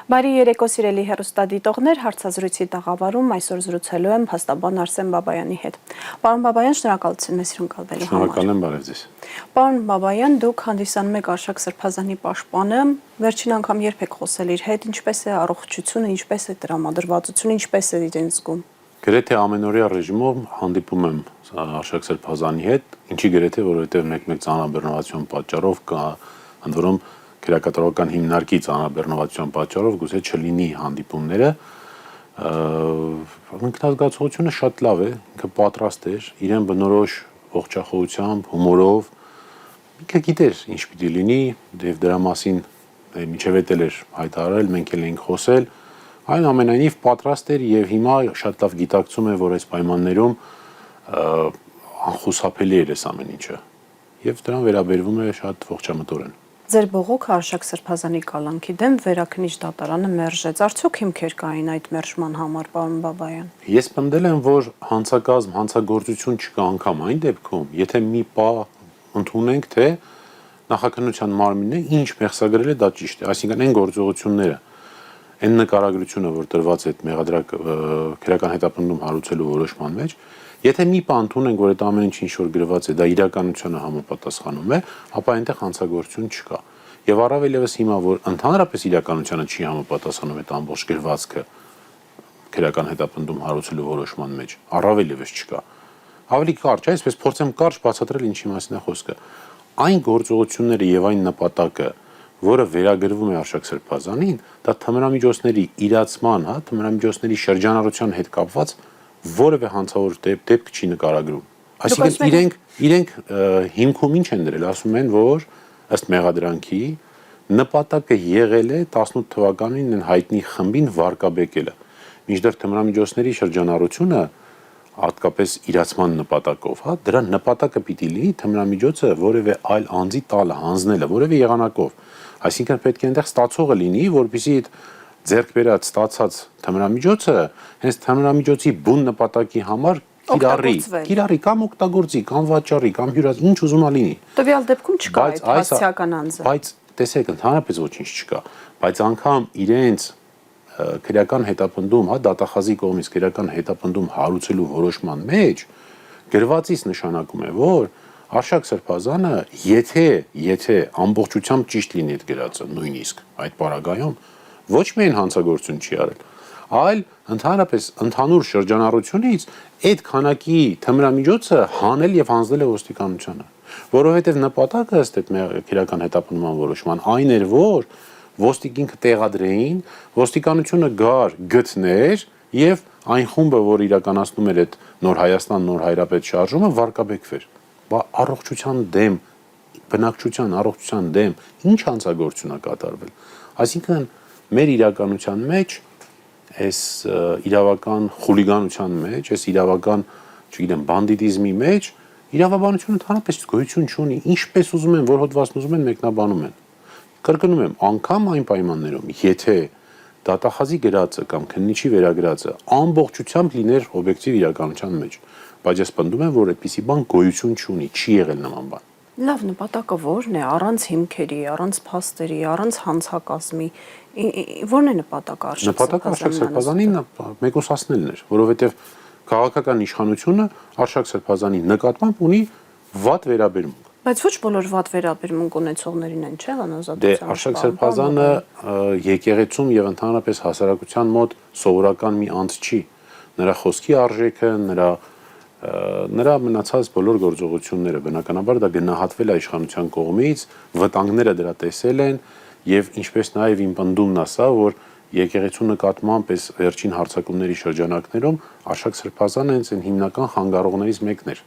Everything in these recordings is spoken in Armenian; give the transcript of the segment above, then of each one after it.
Բարի երեկո սիրելի հեռուստադիտողներ, հարցազրույցի տաղավարում այսօր զրուցելու եմ փաստաբան Արսեն Բաբայանի հետ։ Պարոն Բաբայան, շնորհակալություն մեզ հյուրընկալվելու համար։ Շնորհակալ եմ, բարև ձեզ։ Պարոն Բաբայան, դուք հանդիսանում եք Արշակ Սրբազանի պաշտպանը, վերջին անգամ երբ եք խոսել իր հետ, ինչպես է առողջությունը, ինչպես է տրամադրվածությունը, ինչպես է իրեն զգում։ Գրեթե ամենօրյա ռեժիմով հանդիպում եմ Արշակ Սրբազանի հետ, ինչի գրեթե որովհետև մեկ-մեկ ծանրաբեռնվածության պատճառով կա, ընդ որում քերակատարական հիմնարկի ծանրաբեռնվածության պատճառով գուցե չլինի հանդիպումները, ինքնազգացողությունը շատ լավ է, ինքը պատրաստ էր, իրեն բնորոշ ողջախոհությամբ, հումորով, ինքը գիտեր ինչ պիտի լինի, եւ դրա մասին մինչև էդ էր հայտարարել, մենք էլ էինք խոսել, այնուամենայնիվ պատրաստ էր եւ հիմա շատ լավ գիտակցում է, որ այս պայմաններում անխուսափելի էր այս ամեն ինչը եւ դրան վերաբերվում է շատ ողջամտորեն։ Ձեր բողոքը Արշակ Սրբազանի կալանքի դեմ վերաքնիչ դատարանը մերժեց։ Արդյոք հիմքեր կային այդ մերժման համար, պարոն Բաբայան։ Ես պնդել եմ, որ հանցակազմ, հանցագործություն չկա անգամ այն դեպքում, եթե մի պահ ընդունենք, թե նախաքննության մարմինը ինչ մեղսագրել է, դա ճիշտ է, այսինքն այն գործողությունները, այն նկարագրությունը, որ տրված է մեղադրակ քրեական հետապնդում հարուցելու որոշման մեջ, եթե մի պահ ընդունենք, որ այդ ամեն ինչ ինչ որ գրված է, դա իրականությանը համապատասխանում է, ապա այնտեղ հանցագործություն չկա։ Եվ առավել եւս հիմա, որ ընդհանրապես իրականությանը չի համապատասխանում այդ ամբողջ գրվածքը քրեական հետապնդում հարուցելու որոշման մեջ, առավել եւս չկա։ Ավելի կարճ, այսպես փորձեմ կարճ բացատրել ինչի մասին է խոսքը։ Այն գործողությունները եւ այն նպատակը, որը վերագրվում է Արշակ Սրբազանին, դա թմրամիջոցների իրացման, թմրամիջոցների շրջանառության հետ կապված որևէ հանցավոր դեպք չի նկարագրում։ Այսինքն իրենք հիմքում ինչ են դրել, ասում են, որ ըստ մեղադրանքի նպատակը եղել է 18 թվականին են հայտնի խմբին վարկաբեկելը։ Մինչդեռ թմրամիջոցների շրջանառությունը հատկապես իրացման նպատակով, դրա նպատակը պիտի լինի թմրամիջոցը որևէ այլ անձի տալը, հանձնելը, որևէ եղանակով։ Այսինքն պետք է այնտեղ ստացողը լինի, որպեսզի այդ ձեռք բերած ստացած թմրամիջոցը հենց թմրամիջոցի բուն նպատակի համար կիրառի կամ օգտագործի, կամ վաճառի, կամ հյուրած ինչ ուզում ա լինի։ Տվյալ դեպքում չկա այդ հասցեական անձը։ Բայց տեսեք, ընդհանրապես ոչինչ չկա, բայց անգամ իրենց քրեական հետապնդում, դատախազի կողմից քրեական հետապնդում հարուցելու որոշման մեջ գրվածից նշանակում է, որ Արշակ Սրբազանը, եթե ամբողջությամբ ճիշտ լինի այդ գրածը, նույնիսկ այդ պարագայում, ոչ միայն հանցագործություն չի արել, այլ ընդհանրապես ընդհանուր շրջանառությունից այդ քանակի թմրամիջոցը հանել եւ հանձնել է ոստիկանությանը, որովհետեւ նպատակը ըստ այդ քրեական հետապնդման որոշման այն էր, որ ոստիկինքը տեղադրեին, ոստիկանությունը գար գտներ եւ այն խումբը, որ իրականացնում էր այդ Նոր Հայաստան, Նոր Հայրապետ շարժումը, վարկաբեկվեր։ Առողջության դեմ, բնակչության առողջության դեմ ինչ հանցագործություն է կատարվել։ Այսինքն մեր իրականության մեջ այս իրավական խուլիգանության մեջ, այս իրավական, չգիտեմ, բանդիտիզմի մեջ իրավաբանությունը ընդհանրապես գոյություն չունի, ինչպես ուզում են, որ հոդվածն ուզում են մեկնաբանում են։ Կրկնում եմ, անգամ այն պայմաններում, եթե դատախազի գրածը կամ քննիչի վերագրածը ամբողջությամբ լիներ օբյեկտիվ իրականության մեջ, բայց ես պնդում եմ, որ այդպիսի բան գոյություն չունի, չի եղել նման բան։ Լավ, նպատակը ո՞րն է, առանց հիմքերի, առանց փաստերի, առանց հանցակազմի, ո՞րն է նպատակը Արշակ Սրբազանին։ Նպատակը Արշակ Սրբազանին մեկուսացնելն էր, որովհետև քաղաքական իշխանությունը Արշակ Սրբազանի նկատմամբ ունի վատ վերաբերմունք։ Բայց ոչ բոլոր վատ վերաբերմունք ունեցողներին են, չէ՞, անազատության։ Դե Արշակ Սրբազանը եկեղեցում եւ ընդհանրապես հասարակության մոտ սովորական մի անձ չի։ Նրա խոսքի արժեքը, նրա մնացած բոլոր գործողությունները բնականաբար դա գնահատվել է իշխանության կողմից, վտանգները դրա տեսել են եւ ինչպես նաեւ իմ պնդումն ասա, որ եկեղեցու նկատմամբ այս վերջին հարձակումների շրջանակներում Արշակ Սրբազանը հենց այն հիմնական խանգարողներից մեկն էր։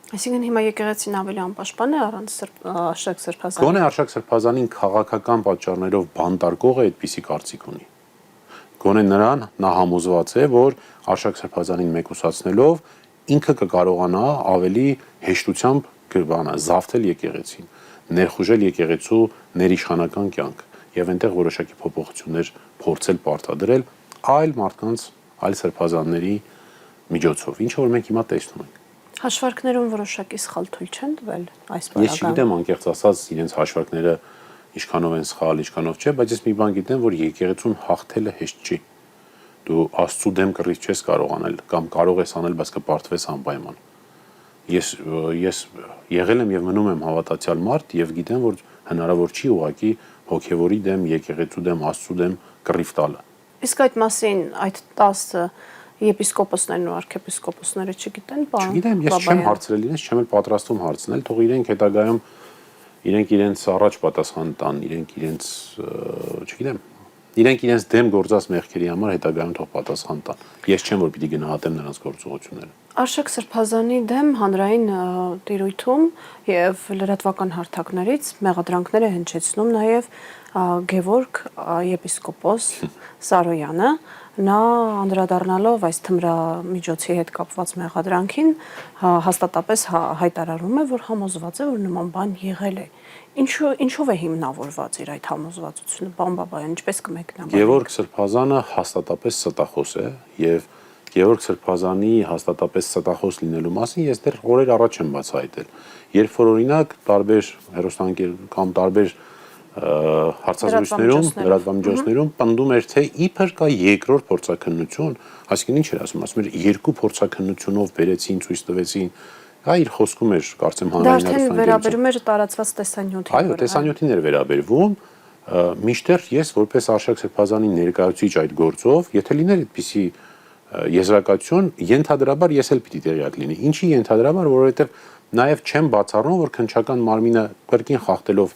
Այսինքն հիմա եկեղեցին ավելի անպաշտպան է առանց Արշակ Սրբազանի։ Գոնե Արշակ Սրբազանին քաղաքական պատճառներով բանտարկողը այդպիսի կարծիք ունի։ Գոնե նրան նա համոզված է, որ Արշակ Սրբազանին մեկուսացնելով ինքը կկարողանա ավելի հեշտությամբ զավթել եկեղեցին, ներխուժել եկեղեցու ներիշխանական կյանք եւ այնտեղ որոշակի փոփոխություններ փորձել պարտադրել այլ մարդկանց, այլ սրբազանների միջոցով, ինչ որ մենք հիմա տեսնում ենք։ Հաշվարկներում որոշակի սխալ թույլ չեն տվել այս բանական։ Ես չգիտեմ անկեղծ ասած իրենց հաշվարկները ինչքանով են սխալ, ինչքանով չէ, բայց ես մի բան գիտեմ, որ եկեղեցուն հաղթելը հեշտ չի։ Դու Աստծո դեմ կռիվ չես կարող անել կամ կարող ես անել, բայց կպարտվես անպայման։ Ես եղել եմ եւ մնում եմ հավատացյալ մարդ եւ գիտեմ, որ հնարավոր չի ուղղակի հոգեվորի դեմ, եկեղեցու դեմ, Աստծո դեմ կռիվ տալը։ Իսկ այդ մասին այդ 10 եպիսկոպոսներն ու arczepiskopոսները չգիտեն, պարոն։ Չգիտեմ, ես չեմ հարցրել իրենց, չեմ էլ պատրաստվում հարցնել, թող իրենք հետագայում իրենք իրենց առաջ պատասխան տան, չգիտեմ, իրենք իրենց դեմ գործած մեղքերի համար հետագայում թող պատասխան տան։ Ես չեմ որ պիտի գնահատեմ նրանց գործողությունները։ Արշակ Սրբազանի դեմ հանրային տիրույթում եւ լրատվական հարթակներից մեղադրանքներ է հնչեցնում նաեւ Գևորգ եպիսկոպոս Սարոյանը, նա անդրադառնալով այս թմրամիջոցի հետ կապված մեղադրանքին հաստատապես հայտարարում է, որ համոզված է, որ նման բան եղել է։ Ինչով է հիմնավորված իր այդ համոզվածությունը, պարոն Բաբայան, ինչպես կմեկնաբանեք։ Գևորգ Սրբազանը հաստատապես ստախոս է եւ Գևորգ Սրբազանի հաստատապես ստախոս լինելու մասին ես դեռ օրեր առաջ եմ բացահայտել։ Երբ որ օրինակ տարբեր հեռուստաընկեր կամ տարբեր հարցազրույցներում, լրատվամիջոցներում պնդում էր, թե իբր կա երկրորդ փորձաքննություն, այսինքն ինչ էր ասում, ասում էր երկու փորձաքննությունով բերեցին, ցույց տվեցին, հա իր խոսքում էր, կարծեմ հանրային հեռուստաընկերություն։ Դա արդեն վերաբերում էր տարածված տեսանյութին։ Այո, տեսանյութին էր վերաբերվում, մինչդեռ ես որպես Արշակ Սրբազանի ներկայացուցիչ այդ գործով, եթե լիներ այդպիսի եզրակացություն, ենթադրաբար ես էլ պիտի տեղյակ լինի։ Ինչի ենթադրաբար, որովհետև նաև չեմ բացառում, որ քննչական մարմինը կրկին խախտելով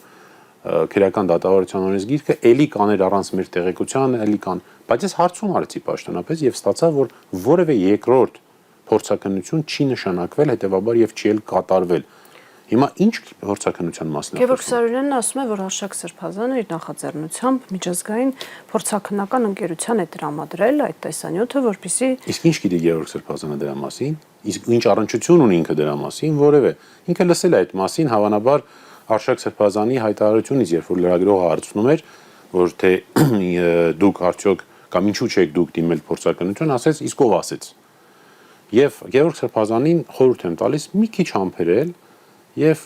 քրեական դատավարության օրենսգիրքը էլի կաներ առանց մեր տեղեկության, էլի կան, բայց ես հարցում արեցի պաշտոնապես եւ ստացա, որ որևէ երկրորդ փորձաքննություն չի նշանակվել, հետեւաբար եւ չի էլ կատարվել։ Հիմա ինչ փորձաքննության մասին է Գևորգ Սարոյանն ասում է, որ Արշակ Սրբազանը իր նախաձեռնությամբ միջազգային փորձաքննական ընկերության է տրամադրել այդ տեսանյութը, որպեսզի Իսկ ինչ գիտի Գևորգ Սրբազանը դրա մասին, իսկ ինչ առնչություն ունի ինքը դրա մասին, որևէ ինքը լսել է այդ մասին, հավանաբար Արշակ Սրբազանի հայտարարությունից, երբ որ լրագրողը հարցնում էր, որ թե դուք արդյոք կամ ինչու չեք դուք դիմել փորձաքննություն, ասեց իսկ ով ասեց։ Եվ Գևորգ Սրբազանին խորհուրդ եմ տալիս մի քիչ համբերել եւ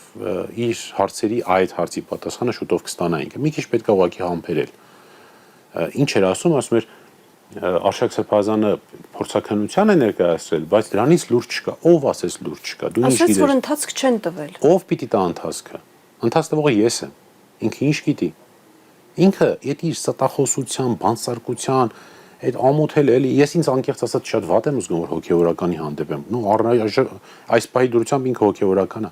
իր հարցերի այդ հարցի պատասխանը շուտով կստանա ինքը։ Մի քիչ պետք է ուղղակի համբերել։ Ինչ էր ասում էր Արշակ Սրբազանը փորձաքննության է ներկայացրել, բայց դրանից լուրջ չկա։ Ով ասեց լուրջ չկա։ Դու ինչ գիտես։ Ասեց, որ ընթացք չեն տվել։ Ով պիտի տա ընթացքը։ Ընթաց տվողը ես եմ։ Ինքը ինչ գիտի։ Ինքը այդ իր ստախոսության, բանսարկության, այդ ամոթել էլի ես ինձ անկեղծ ասած շատ վատ եմ զգում որ հոգեվորականի հանդեպ եմ։ Նու այս պահի դուրսությամբ ինքը հոգեվորական է։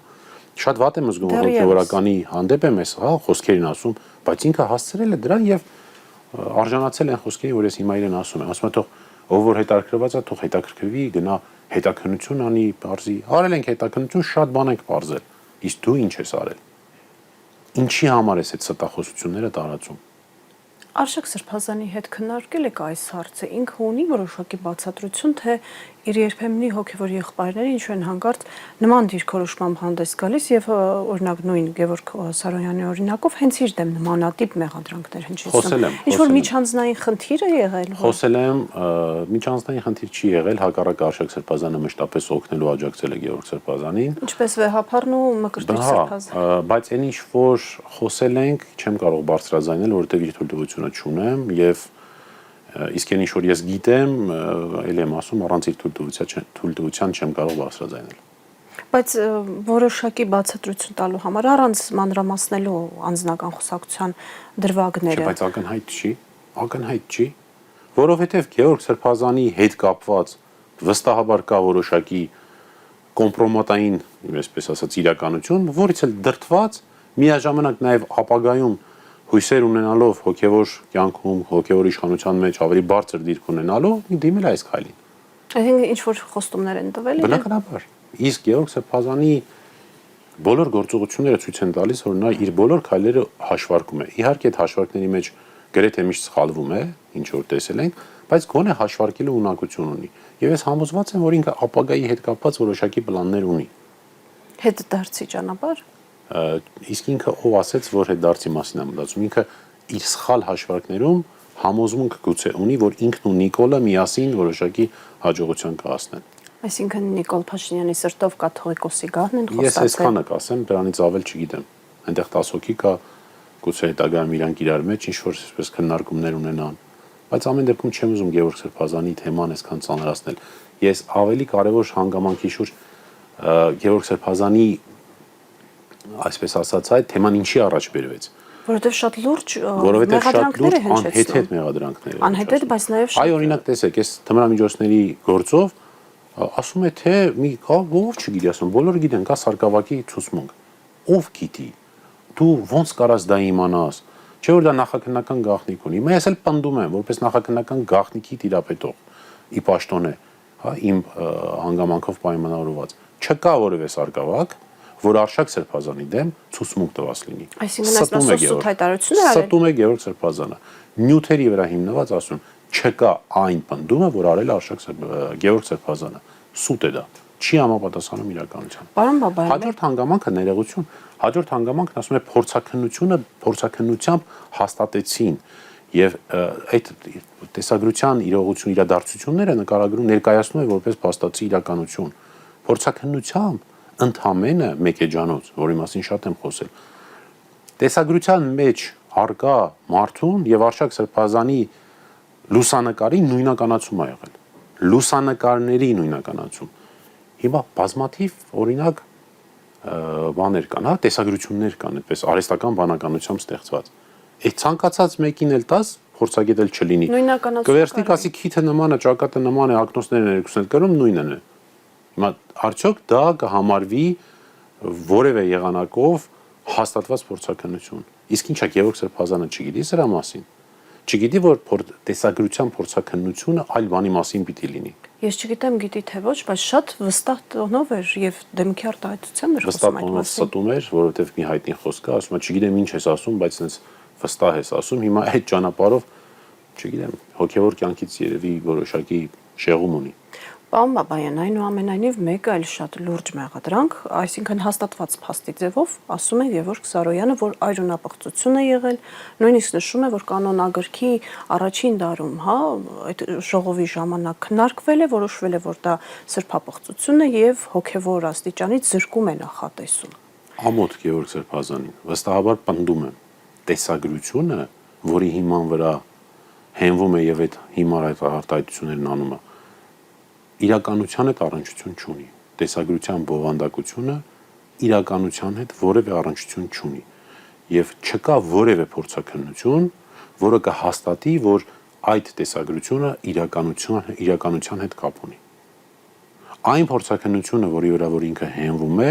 Շատ վատ եմ զգում որ հոգեվորականի հանդեպ եմ ես, հա, խոսքերին ասում, բայց ինքը հասցրել է դրան եւ արժանացել են խոսքերի, որ ես հիմա իրեն ասում եմ։ Ասում եմ թող ով որ հետաքրքրված է, թող հետաքրքրվի, գնա հետաքննություն անի, բարձի։ Արել ենք հետաքննություն, շատ բան ենք բարձել։ Իսկ դու ինչ ես արել։ Ինչի համար ես այդ ստախոսությունները տարածում։ Արշակ Սրբազանի հետ քննարկել եք այս հարցը, ինքը ունի որոշակի բացատրություն, թե իր երբեմնի հոգևոր եղբայրները ինչու են հանկարծ նման դիրքորոշմամբ հանդես գալիս եւ օրինակ նույն Գևորգ Սարոյանի օրինակով հենց իր դեմ նմանատիպ մեղադրանքներ հնչեցնում։ Ինչ որ միջանձնային խնդիր է եղել։ Խոսել եմ, միջանձնային խնդիր չի եղել, հակառակը Արշակ Սրբազանը մշտապես օգնելու աջակցել է Գևորգ Սրբազանին։ Ինչպես Վեհափարն ու Մկրտիչ Սրբազանը։ Բայց այն ինչ որ խոսել ենք, չեմ կարող բարձրաձայնել, որովհետեւ իր թույլտվությունը չունեմ եւ իսկ այն ինչ որ ես գիտեմ, ելի եմ ասում, առանց իր թույլտվության չեմ կարող բարձրաձայնել։ Բայց որոշակի բացատրություն տալու համար առանց մանրամասնելու անձնական խոսակցության դրվագները։ Չէ, բայց ակնհայտ չի, որովհետեւ Գևորգ Սրբազանի հետ կապված վստահաբար կա որոշակի կոմպրոմատային, այսպես ասած, իրականություն, որից էլ դրթված միաժամանակ նաեւ ապագայում հույսեր ունենալով հոգևոր կյանքում, հոգևոր իշխանության մեջ ավելի բարձր դիրք ունենալով դիմել այս քայլին։ Այսինքն ինչ որ խոստումներ են տվել։ Բնականաբար։ Իսկ Գևորգ Սրբազանի բոլոր գործողությունները ցույց են տալիս, որ նա իր բոլոր քայլերը հաշվարկում է։ Իհարկե այդ հաշվարկների մեջ գրեթե միշտ սխալվում է, ինչ որ տեսել ենք, բայց գոնե հաշվարկելու ունակություն ունի։ Եվ ես համոզված եմ, որ ինքը ապագայի հետ կապված որոշակի պլաններ ունի։ Հետդարձի ճանապարհ։ Իսկ ինքը ով ասեց, որ հետ դարձի մասին է մտածում, ինքը իր սխալ հաշվարկներում համոզմունք գուցե ունի, որ ինքն ու Նիկոլը միասին որոշակի հաջողության կհասնեն։ Այսինքն Նիկոլ Փաշինյանի սրտով կաթողիկոսի գահն են խոստացել։ Ես այսքանը կասեմ, դրանից ավել չգիտեմ։ Այնտեղ 10 հոգի կա, գուցե հետագայում իրանք իրար մեջ ինչ-որ այսպես քննարկումներ ունենան։ Բայց ամեն դեպքում չեմ ուզում Գևորգ Սրբազանի թեման այսքան ծանրացնել։ Ես ավելի կարևոր հանգամանքի շուրջ Գևորգ Սրբազանի այսպես ասած այդ թեման ինչի առաջ բերվեց։ Որովհետև շատ լուրջ Որովհետև շատ մեղադրանքներ լուրջ է անհեթեթ մեղադրանքներ են։ Անհեթեթ, բայց նաև շատ Այ օրինակ տեսեք, այս թմրամիջոցների գործով ասում է թե մի կա ով չգիտի, ասում բոլորը գիտեն, կա Սարգսակի ցուցմունք։ Ով գիտի։ Դու ոնց կարաս դա իմանաս։ Չէ՞ որ դա նախաքննական գաղտնիք ունի։ Ես էլ պնդում եմ, որպես նախաքննական գաղտնիքի տիրապետող ի պաշտոն է, հա, իմ հանգամանքով պայմանավորված։ Չկա որևէ Սարգսակ, որ Արշակ Սրբազանի դեմ ցուցմունք տված լինի։ Այսինքն այսպես սուտ հայտարարություն է արել։ Ստում է Գևորգ Սրբազանը։ Նյութերի վրա հիմնված ասում, չկա այն պնդումը, որ արել Արշակ Գևորգ Սրբազանը։ Սուտ է դա։ Չի համապատասխանում իրականությանը։ Պարոն Բաբայան, Հաջորդ հանգամանքը ներողություն, հաջորդ հանգամանքն ասում է փորձաքննությամբ հաստատեցին եւ այդ տեսագրության իրողություն իրադարձությունները նկարագրում ներկայացնում է որպես փաստացի իրականություն։ Փորձաքննությամբ ընդհանրապես մեկեջանոց, որի մասին շատ եմ խոսել։ Տեսագրության մեջ արկա մարդուն եւ Արշակ Սրբազանի լուսանկարի նույնականացում ա եղել։ Լուսանկարների նույնականացում։ Հիմա բազմաթիվ օրինակ բաներ կան, հա, տեսագրություններ կան, այդպես արհեստական բանականությամբ ստեղծված։ Այդ ցանկացած մեկին էլ տաս փորձագետ էլ չլինի։ Կվերցնի ասի քիթը նման է, ճակատը նման է, ակնոցները ներկուսնել կրում նույնն է։ Հիմա արդյոք դա կհամարվի որևէ եղանակով հաստատված փորձաքննություն։ Իսկ ինչա Գևորգ Սրբազանը չգիտի սրա մասին։ Չգիտի որ տեսագրության փորձաքննությունը այլ բանի մասին պիտի լինի։ Ես չգիտեմ գիտի թե ոչ, բայց շատ վստահ տոնով էր եւ դեմքի արտահայտությամբ էր խոսում այդ մասին։ Ստում էր, որովհետեւ մի հայտնի խոսք է, ասում է, չգիտեմ ինչ ես ասում, բայց ինձ վստահ ես ասում։ Հիմա այդ ճանապարհով, չգիտեմ, հոգեվոր կյանքից երևի որոշակի շեղում ունի։ Պարոն Բաբայան, այնուամենայնիվ մեկը այլ շատ լուրջ մեղադրանք, այսինքն հաստատված փաստի ձևով ասում է Գևորգ Սարոյանը, որ այրոնապղծություն է եղել, նույնիսկ նշում է, որ կանոնագրքի առաջին դարում, հա, այդ ժողովի ժամանակ քննարկվել է, որոշվել է, որ դա սրբապղծություն է եւ հոգեվոր աստիճանից զրկում է նախատեսում։ Ամոթ Գևորգ Սրբազանին վստահաբար պնդում եմ տեսագրությունը, որի հիման վրա հենվում է եւ այդ հիմար այդ արտահայտություններն անում է իրականության հետ առնչություն չունի։ Տեսագրության բովանդակությունը իրականության հետ որևէ առնչություն չունի եւ չկա որևէ փորձաքննություն, որը կհաստատի, որ այդ տեսագրությունը իրականության հետ կապ ունի։ Այն փորձաքննությունը, որի վրա որ ինքը հենվում է,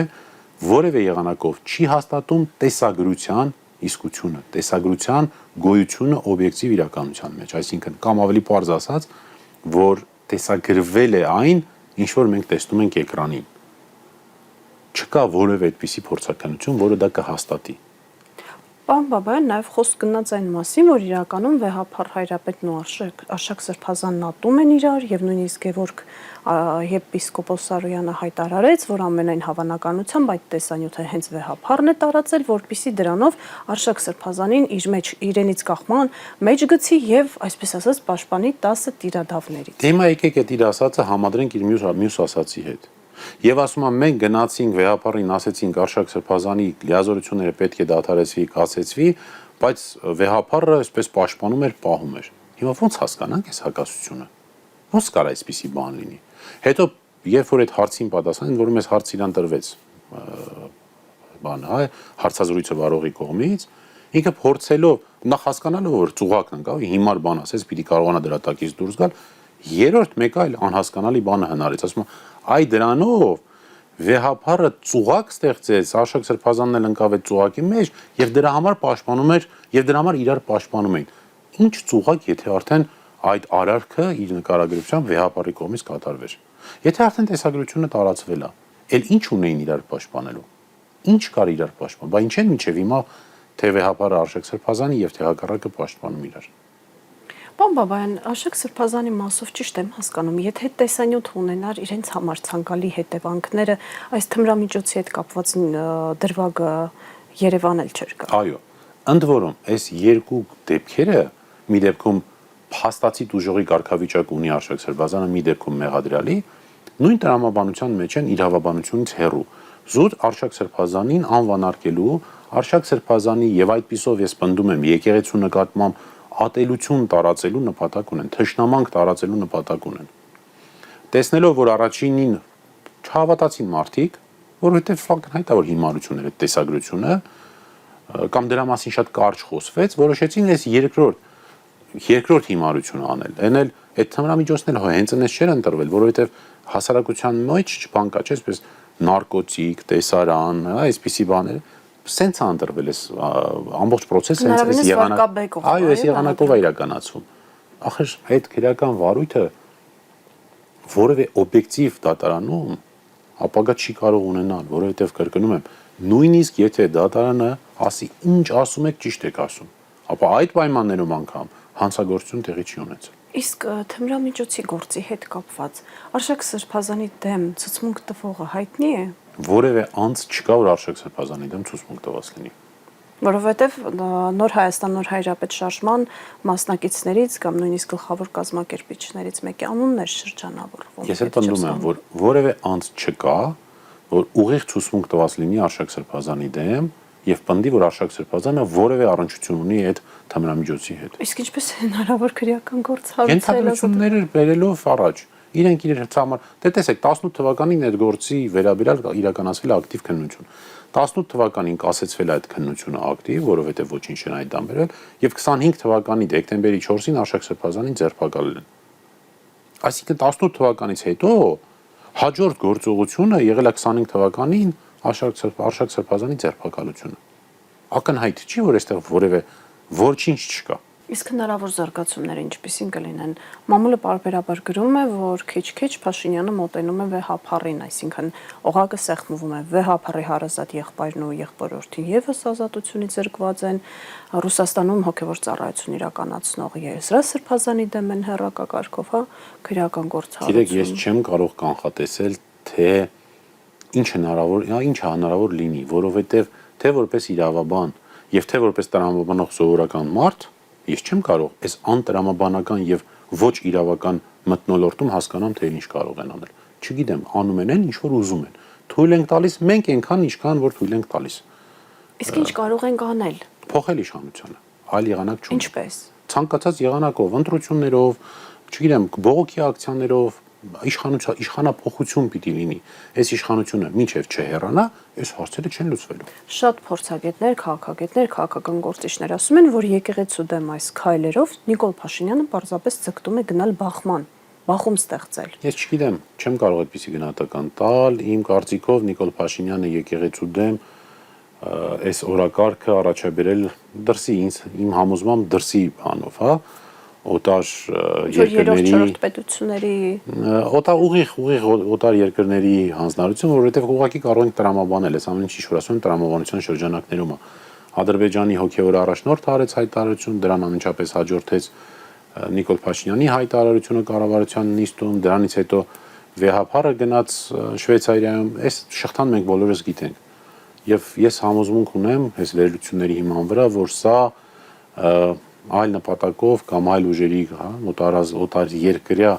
որևէ եղանակով չի հաստատում տեսագրության իսկությունը, տեսագրության գոյությունը օբյեկտիվ իրականության մեջ, այսինքն կամ ավելի պարզ ասած, որ տեսագրվել է այն, ինչ որ մենք տեսնում ենք էկրանին։ Չկա որևէ այդպիսի փորձաքննություն, որը դա կհաստատի։ Պարոն Բաբայան, նաև խոսք գնաց այն մասին, որ իրականում վեհափառ Հայրապետն ու Արշակ Սրբազանն ատում են իրար եւ նույնիսկ Գևորգ եպիսկոպոս Սարոյանը հայտարարեց, որ ամենայն հավանականությամբ այդ տեսանյութը հենց վեհափառն է տարածել, որpիսի դրանով Արշակ Սրբազանին իր մեջ իրենից կախման մեջ գցի եւ այսպես ասած պաշտպանի 10 տիրադավներից։ Հիմա եկեք այդ իր ասածը համադրենք իր մյուս ասածի հետ։ Եվ ասում եմ մենք գնացինք վեհապառին ասեցինք Արշակ Սրբազանի լիազորությունները պետք է դադարեցվի, կասեցվի, բայց վեհապառը այսպես պաշտպանում էր, պահում էր։ Հիմա ո՞նց հասկանանք այս հակասությունը։ Ո՞նց կարա այսպիսի բան լինի։ Հետո երբ որ այդ հարցին պատասխանեն, որում այս հարցը իրան տրվեց բանը, հա, հարցազրույցը վարողի կողմից, ինքը փորձելով նախ հասկանալով որ ծուղակն ընկավ, հիմար բան ասեց, պիտի կարողանա դրա տակից դուրս գալ, երրորդ մեկ այլ անհասկանալի բանը հնարեց, ասում այ դրանով վեհապառը ծուղակ ստեղծեց, Արշակ Սրբազանն էլ ընկավ այդ ծուղակի մեջ եւ դրա համար պաշտպանում էր եւ դրա համար իրար պաշտպանում էին։ Ինչ ծուղակ, եթե արդեն այդ արարքը իր նկարագրությամբ վեհապառի կողմից կատարվեր։ Եթե արդեն տեսագրությունը տարածվել է, ել ինչ ունեին իրար պաշտպանելու։ Ինչ կար իրար պաշտպան։ Բա ինչ են մինչեւ հիմա թե վեհապառը Արշակ Սրբազանի եւ թե հակառակը պաշտպանում իրար։ Պարոն Բաբայան, Արշակ Սրբազանի մասով ճիշտ եմ հասկանում, եթե տեսանյութ ունենար իրենց համար ցանկալի հետևանքները, այս թմրամիջոցի հետ կապված դրվագը Երևան էլ չէր գա։ Այո, ընդ որում, այս երկու դեպքերը մի դեպքում փաստացի դուժողի կարգավիճակ ունի Արշակ Սրբազանը, մի դեպքում մեղադրյալի, նույն տրամաբանության մեջ են իրավաբանությունից հեռու։ Զուտ Արշակ Սրբազանին անվանարկելու Արշակ Սրբազանի եւ այդպիսով ես պնդում եմ եկեղեցու նկատմամբ ատելություն տարածելու նպատակ ունեն, թշնամանք տարածելու նպատակ ունեն։ Տեսնելով, որ առաջինին չհավատացին մարդիկ, որովհետեւ ֆակտ հայտա որ հիմարություններ այդ տեսագրությունը կամ դրա մասին շատ կարճ խոսվեց, որոշեցին այս երկրորդ հիմարությունը անել։ Էնել այդ թմրամիջոցները հենց այնպես չէր ընտրվել, որովհետեւ հասարակության մեջ չբան կա, չէ՞, այսպես նարկոտիկ, տեսարան, այսպիսի բաներ, սենց է ընտրվել այս ամբողջ process-ը հենց այս եղանակով։ Այո, այս եղանակով է իրականացվում։ Ախր այդ քրեական վարույթը որևէ օբյեկտիվ դատարանում ապագա չի կարող ունենալ, որովհետև կրկնում եմ, նույնիսկ եթե դատարանը ասի ինչ ասում եք ճիշտ եք ասում, ապա այդ պայմաններում անգամ հանցագործություն տեղի չի ունեցել։ Իսկ թմրամիջոցի գործի հետ կապված Արշակ Սրբազանի դեմ ցուցմունք տվողը հայտնի է։ Որևէ անձ չկա, որ Արշակ Սրբազանի դեմ ցուցմունք տված լինի։ Որովհետև Նոր Հայաստան Նոր Հայրապետ շարժման մասնակիցներից կամ նույնիսկ գլխավոր կազմակերպիչներից մեկի անունն էր շրջանավորվում։ Ես էլ պնդում եմ, որ որևէ անձ չկա, որ ուղիղ ցուցմունք տված լինի Արշակ Սրբազանի դեմ եւ պնդի, որ Արշակ Սրբազանը որևէ առնչություն ունի այդ թմրամիջոցի հետ։ Իսկ ինչպես է հնարավոր քրեական գործ հարուցել։ Ենթադրություններ բերելով առաջ իրենք իրենց համար, դե տեսեք 18 թվականին այդ գործի վերաբերյալ իրականացվել է ակտիվ քննություն։ 18 թվականին կասեցվել է այդ քննությունը ակտիվ, որովհետև ոչինչ չեն այդտեղ բերել, եւ 25 թվականի դեկտեմբերի 4-ին Արշակ Սրբազանին ձերբակալել են։ Այսինքն 18 թվականից հետո հաջորդ գործողությունը եղել է 25 թվականին Արշակ Սրբազանի ձերբակալությունը։ Ակնհայտ չի, որ այստեղ որևէ ոչինչ չկա։ Իսկ հնարավոր զարգացումները ինչպիսին կլինեն։ Մամուլը պարբերաբար գրում է, որ քիչ-քիչ Փաշինյանը մոտենում է վեհափառին, այսինքն օղակը սեղմվում է վեհափառի հարազատ եղբայրն ու եղբորորդին եւս ազատությունից զրկված են։ Ռուսաստանում հոգեվոր ծառայություն իրականացնող Եզրա Սրբազանի դեմ են հերրակակարգով, քրեական գործ հարուցում։ Գիտեք, ես չեմ կարող կանխատեսել, թե ինչ հնարավոր լինի, որովհետև թե որպես իրավաբան եւ թե որպես տրամաբանող սովորական մարդ ես չեմ կարող այս անտրամաբանական եւ ոչ իրավական մթնոլորտում հասկանամ թե ինչ կարող են անել։ Չգիտեմ, անում են ինչ որ ուզում են։ Թույլ ենք տալիս, մենք այնքան ինչքան որ թույլ ենք տալիս։ Իսկ ինչ կարող ենք անել։ Փոխել իշխանությունը, այլ եղանակ չունի։ Ինչպես։ Ցանկացած եղանակով, ընտրություններով, չգիտեմ, բողոքի ակցիաներով իշխանափոխություն պիտի լինի։ Այս իշխանությունը մինչև չհեռանա, այս հարցերը չեն լուծվելու։ Շատ փորձագետներ, քաղաքագետներ, քաղաքական գործիչներ ասում են, որ եկեղեցու դեմ այս քայլերով Նիկոլ Փաշինյանը պարզապես ձգտում է գնալ բախում ստեղծել։ Ես չգիտեմ, չեմ կարող այդպիսի գնահատական տալ, իմ կարծիքով Նիկոլ Փաշինյանը եկեղեցու դեմ այս օրակարգը առաջաբերել դրսի, իմ համոզմամբ դրսի բանով, հա, օտար երկրների պետությունների ուղիղ օտար երկրների հանձնարարություն, որովհետև ուղղակի կարող ենք տրամաբանել, այս ամեն ինչի շուտ ասում են տրամաբանության շրջանակներում է։ Ադրբեջանի հոգևոր առաջնորդը արեց հայտարարություն, դրան անմիջապես հաջորդեց Նիկոլ Փաշինյանի հայտարարությունը կառավարության նիստում, դրանից հետո վեհափառը գնաց Շվեյցարիայում, այս շղթան մենք բոլորս գիտենք։ Եվ ես համոզմունք ունեմ այս վերլուծությունների հիման վրա, որ սա այլ նպատակով կամ այլ ուժերի, հա, օտար երկրյա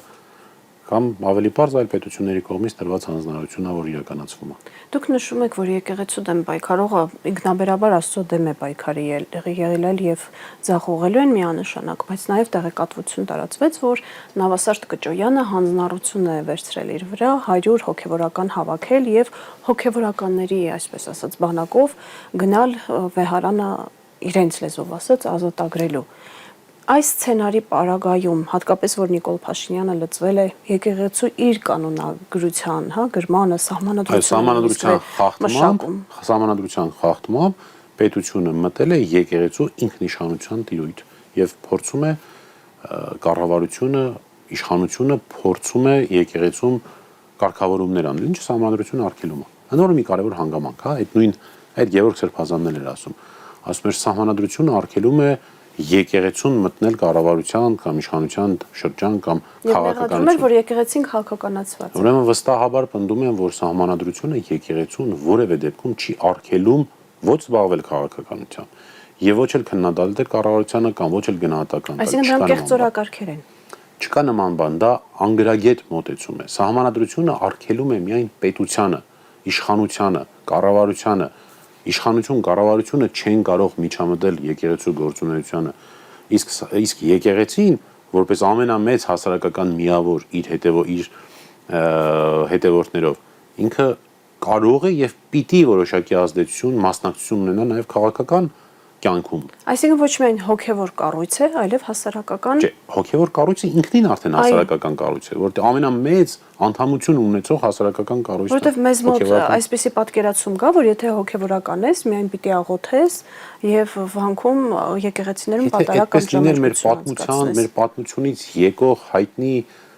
կամ ավելի պարզ այլ պետությունների կողմից տրված հանձնարարությունն է, որ իրականացվում է։ Դուք նշում եք, որ եկեղեցու դեմ պայքարողը ինքնաբերաբար Աստծո դեմ է պայքարի եղել եւ ձախողելու են միանշանակ, բայց նաեւ տեղեկատվություն տարածվեց, որ Նավասարդ Կճոյանը հանձնարարություն է վերցրել իր վրա 100 հոգեվորական հավաքել եւ հոգեվորականների, այսպես ասած, բանակով գնալ Վեհարանը իրենց լեզվով ասած ազատագրելու։ Այս սցենարի պարագայում, հատկապես որ Նիկոլ Փաշինյանը լծվել է եկեղեցու իր կանոնագրության, հա, գրմանը, սահմանադրության խախտմամբ պետությունը մտել է եկեղեցու ինքնիշխանության տիրույթ եւ փորձում է կառավարությունը, իշխանությունը փորձում է եկեղեցում կարգավորումներ անել, ինչը սահմանադրությունը արգելում է։ Հնորը մի կարևոր հանգամանք, հա, այդ Գևորգ Սրբազանն էր ասում սահմանադրությունը արգելում է եկեղեցուն մտնել կառավարության կամ իշխանության շրջան կամ քաղաքականություն։ Եվ որ եկեղեցին քաղաքականացված է։ Ուրեմն վստահաբար պնդում են, որ սահմանադրությունը եկեղեցուն որևէ դեպքում չի արգելում ոչ զբաղվել քաղաքականությամբ եւ ոչ էլ քննադատել կառավարությանը կամ ոչ էլ գնահատական տալ։ Այսինքն դրանք կեղծորակարգեր են։ Չկա նման բան, դա անգրագետ մոտեցում է։ Սահմանադրությունը արգելում է միայն պետությանը, իշխանությանը, կառավարությանը իշխանություն, կառավարությունը չեն կարող միջամտել եկեղեցու գործունեությանը, իսկ եկեղեցին, որպես ամենամեծ հասարակական միավոր իր հետևորդներով, ինքը կարող է եւ պիտի որոշակի ազդեցություն, մասնակցություն ունենա նաեւ քաղաքական կյանքում։ Այսինքն ոչ միայն հոգևոր կառույց է, այլև հասարակական։ Չէ, հոգևոր կառույցը ինքնին արդեն հասարակական կառույց է, որտեղ ամենամեծ անդամություն ունեցող հասարակական կառույցն է։ Որտեվ մեզ մոտ այսպիսի պատկերացում կա, որ եթե հոգևորական ես, միայն պիտի աղոթես եւ վանքում եկեղեցիներում պատարական ժամանակ մեր պատմությունից եկող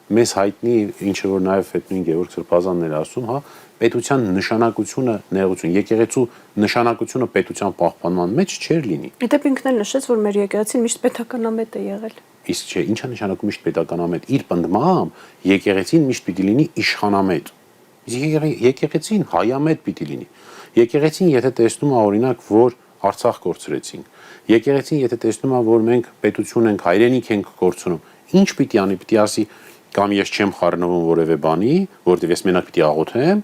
մեզ հայտնի, ինչը որ նաեւ այդ նույն Գևորգ Սրբազանն էր ասում, հա, պետության նշանակությունը, նեղություն, եկեղեցու նշանակությունը պետության պահպանման մեջ չէր լինի։ Դեպ ինքն էլ նշեց, որ մեր եկեղեցին միշտ պետականամետ է եղել։ Իսկ չէ, ի՞նչ է նշանակում միշտ պետականամետ։ Իր պնդմամբ եկեղեցին միշտ պիտի լինի իշխանամետ։ Իսկ եկեղեցին հայամետ պիտի լինի։ Եկեղեցին եթե տեսնում է օրինակ, որ Արցախ կորցրեցինք, եկեղեցին եթե տեսնում է, որ մենք պետություն ենք, հայրենիք ենք կորցնում, ինչ պիտի անի, պիտի ասի կամ ես չեմ խառնվում որևէ բանի, որովհետև ես մենակ պիտի աղոթեմ,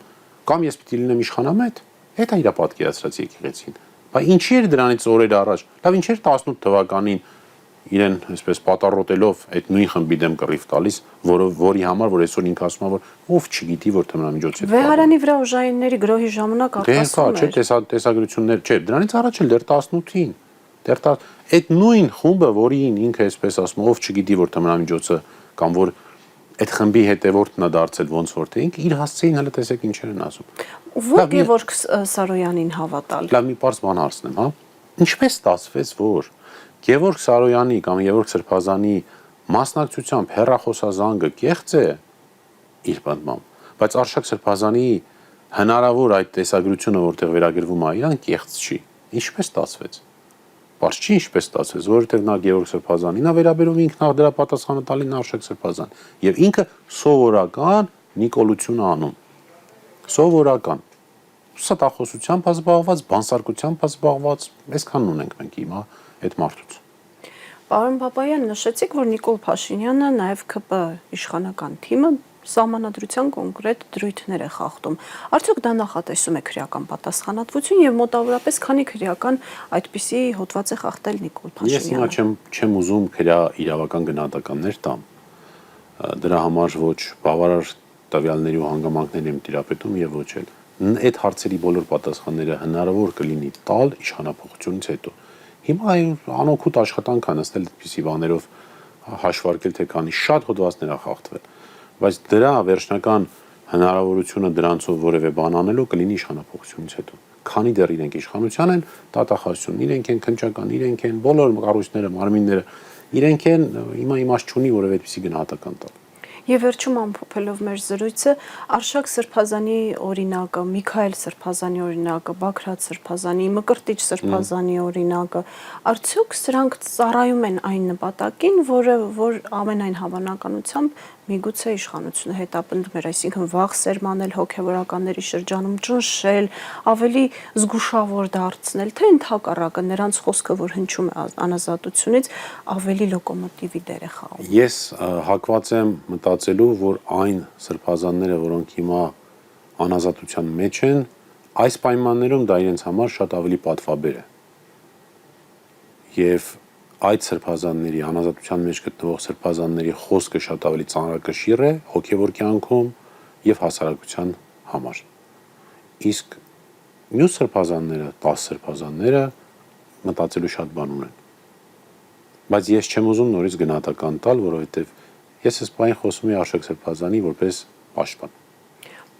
կամ ես պիտի լինեմ իշխանամետ։ Դա իր պատկերացրած եկեղեցին։ Բայց ինչի էր դրանից օրեր առաջ։ Լավ, ինչ էր 18 թվականին իրեն այսպես պատառոտելով այդ նույն խմբի դեմ կռիվ տալիս, որի համար որ այսօր ինքը ասում է, որ ով չգիտի, որ թմրամիջոցի։ Վեհարանի վրա ուժայինների գրոհի ժամանակ արտասում էր։ Չէ, տեսագրություններ, չէ, դրանից առաջ էլ դեռ 18-ին։ Դեռ այդ նույն խումբը, որին ինքը այսպես ասում, ով չգիտի, որ թմրամիջոցը կամ որ այդ խմբի հետևորդն է դարձել ոնց որ թե ինքը իր հասցեին հələ տեսեք ինչեր են ասում։ Ո՞ր Գևորգ Սարոյանին հավատալ։ Լավ մի պարզ բան հարցնեմ, հա։ Ինչպես ստացվեց, որ Գևորգ Սարոյանի կամ Գևորգ Սրբազանի մասնակցությամբ հերրախոսազանգը կեղծ է իր պատմամբ, բայց Արշակ Սրբազանի հնարավոր այդ տեսագրությունը, որտեղ վերագրվում է իրան, կեղծ չի։ Ինչպես ստացվեց։ Բայց չի ինչպես ստացվեց, որովհետև նա Գևորգ Սրբազանին է վերաբերում ինքն դրա պատասխանը տալին Արշակ Սրբազան եւ ինքը սովորական նիկոլություն է անում։ Սովորական ստախոսությամբ զբաղված, բանսարկությամբ զբաղված, այսքանն ունենք մենք հիմա այդ մարդուց։ Պարոն Բաբայան, նշեցիք, որ Նիկոլ Փաշինյանը նաև ԿՊ իշխանական թիմը Սահմանադրության կոնկրետ դրույթներ է խախտում։ Արդյոք դա նախատեսում է քրեական պատասխանատվություն եւ մոտավորապես քանի քրեական այդպիսի հոդված է խախտել Նիկոլ Փաշինյանը։ Ես հիմա չեմ ուզում քրեա իրավական գնահատականներ տամ։ Դրա համար ոչ բավարար տվյալների ու հանգամանքներ եմ տիրապետում եւ ոչ էլ։ Այդ հարցերի բոլոր պատասխանները հնարավոր կլինի տալ իշխանապողությունից հետո։ Հիմա անօգուտ աշխատանք է նստել այդպիսի բաներով հաշվարկել թե քանի շատ հոդվածներ է խախտվել, բայց դրա վերջնական հնարավորությունը դրանցով որևէ բան անելու կլինի իշխանապողությունից հետո։ Քանի դեռ իրենք իշխանության են, դատախազություն իրենք են, քննչական իրենք են, բոլոր կառույցները, մարմինները իրենք են, հիմա իմաստ չունի որևէ այդպիսի գնահատական տալ։ Եվ վերջում ամփոփելով մեր զրույցը, Արշակ Սրբազանի օրինակը, Միքայել Սրբազանի օրինակը, Բագրատ Սրբազանի, Մկրտիչ Սրբազանի օրինակը, արդյոք սրանք ծառայում են այն նպատակին, որ ամենայն հավանականությամբ միգուցե իշխանությունը հետապնդում էր, այսինքն վաղ սերմանել հոգևորականների շրջանում, ճնշել, ավելի զգուշավոր դարձնել, թե ընդհակառակը նրանց խոսքը, որ հնչում է անազատությունից, ավելի լոկոմոտիվի դեր է խաղում։ Ես հակված եմ մտածելու, որ այն սրբազանները, որոնք հիմա անազատության մեջ են, այս պայմաններում դա իրենց համար շատ ավելի պատվաբեր է։ Եվ այդ սրբազանների անազատության մեջ գտնվող սրբազանների խոսքը շատ ավելի ծանրակշիռ է հոգևոր կյանքում եւ հասարակության համար։ Իսկ մյուս սրբազանները, 10 սրբազանները մտածելու շատ բան ունեն։ Բայց ես չեմ ուզում նորից գնահատական տալ, որովհետեւ ես այս բանի խոսում եմ Արշակ Սրբազանի որպես պաշտպան։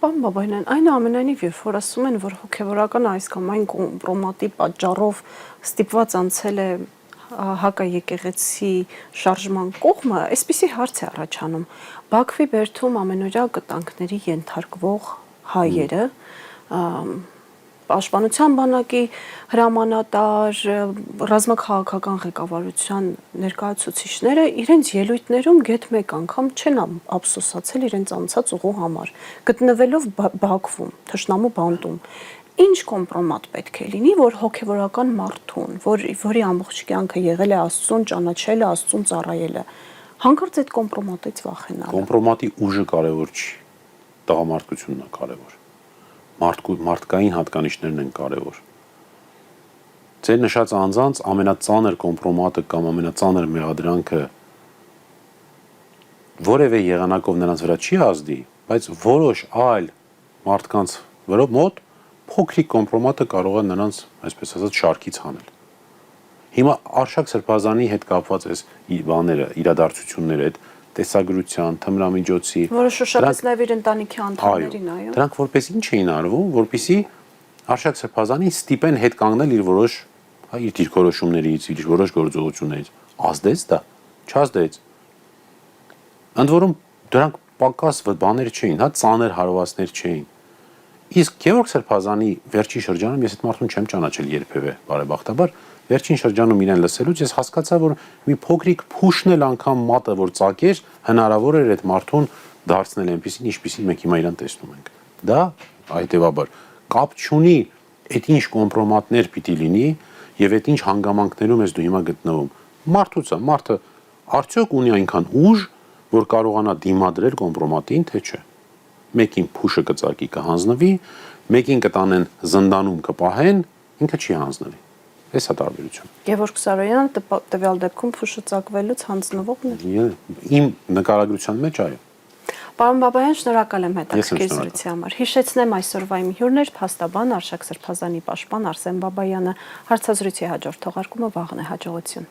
Պարոն Բաբայան, այնուամենայնիվ, երբ որ ասում են, որ հոգևորական այս կամ այն կոմպրոմատի պատճառով ստիպված անցել է հակաեկեղեցի շարժման կողմը, այսպիսի հարց է առաջանում։ Բաքվի բերդում ամենօրյա կտանքների ենթարկվող հայերը, պաշտպանության բանակի հրամանատար, ռազմաքաղաքական ղեկավարության ներկայացուցիչները իրենց ելույթներում գեթ մեկ անգամ չեն ափսոսացել իրենց անցած ուղու համար, գտնվելով Բաքվում, թշնամու բանտում։ Ինչ կոմպրոմատ պետք է լինի, որ հոգևորական մարդուն, որի ամբողջ կյանքը եղել է Աստծուն, ճանաչել է Աստծուն, ծառայել է, հանկարծ այդ կոմպրոմատից վախենալը։ Կոմպրոմատի ուժը կարևոր չի, տղամարդկությունն է կարևոր։ Մարդկային հատկանիշներն են կարևոր։ Ձեր նշած անձանց ամենածանր կոմպրոմատը կամ ամենածանր մեղադրանքը որևէ եղանակով նրանց վրա չի ազդի, բայց որոշ այլ մարդկանց վրա մոտ փոքրիկ կոմպրոմատը կարող է նրանց, այսպես ասած, շարքից հանել։ Հիմա Արշակ Սրբազանի հետ կապված այս բաները, իրադարձությունները, այդ տեսագրության, թմրամիջոցի, Որը շուշապես նաև իր ընտանիքի անդամներին, այո։ Դրանք որպես ինչ էին արվում, որպեսզի Արշակ Սրբազանին ստիպեն հետ կանգնել իր որոշ իր դիրքորոշումներից, իր որոշ գործողություններից։ Ազդեց դա, չազդեց։ Ընդ որում դրանք պակաս բաներ չէին, հա, ծանր հարվածներ չէին։ Իսկ Գևորգ Սրբազանի վերջին շրջանում ես այդ մարդուն չեմ ճանաչել երբևէ, բարեբախտաբար, վերջին շրջանում իրեն լսելուց ես հասկացա, որ մի փոքրիկ փուշն էլ անգամ մատը որ ծակեր, հնարավոր էր այդ մարդուն դարձնել այնպեսին, ինչպեսին մենք հիմա իրան տեսնում ենք։ Դա այդևաբար կապ չունի այդ ինչ կոմպրոմատներ պիտի լինի եւ այդ ինչ հանգամանքներում ես դու հիմա գտնվում։ Մարդուց է, մարդը արդյոք ունի այնքան ուժ, որ կարողանա դիմադրել կոմպրոմատին, թե չէ։ Մեկին փուշը կծակի կհանձնվի, մեկին կտանեն զնդանում կպահեն, ինքը չի հանձնվի։ Այս է տարբերությունը։ Գևորգ Սարոյանը տվյալ դեպքում փուշը ծակվելուց հանձնվողն է։ Իմ նկարագրության մեջ այո։ Պարոն Բաբայան, շնորհակալ եմ հետաքրքիր զրույցի համար։ Հիշեցնեմ այսօրվա իմ հյուրն էր փաստաբան Արշակ Սրբազանի պաշտպան Արսեն Բաբայանը։ Հարցազրույցի հաջորդ թողարկումը վաղն է, հաջողություն։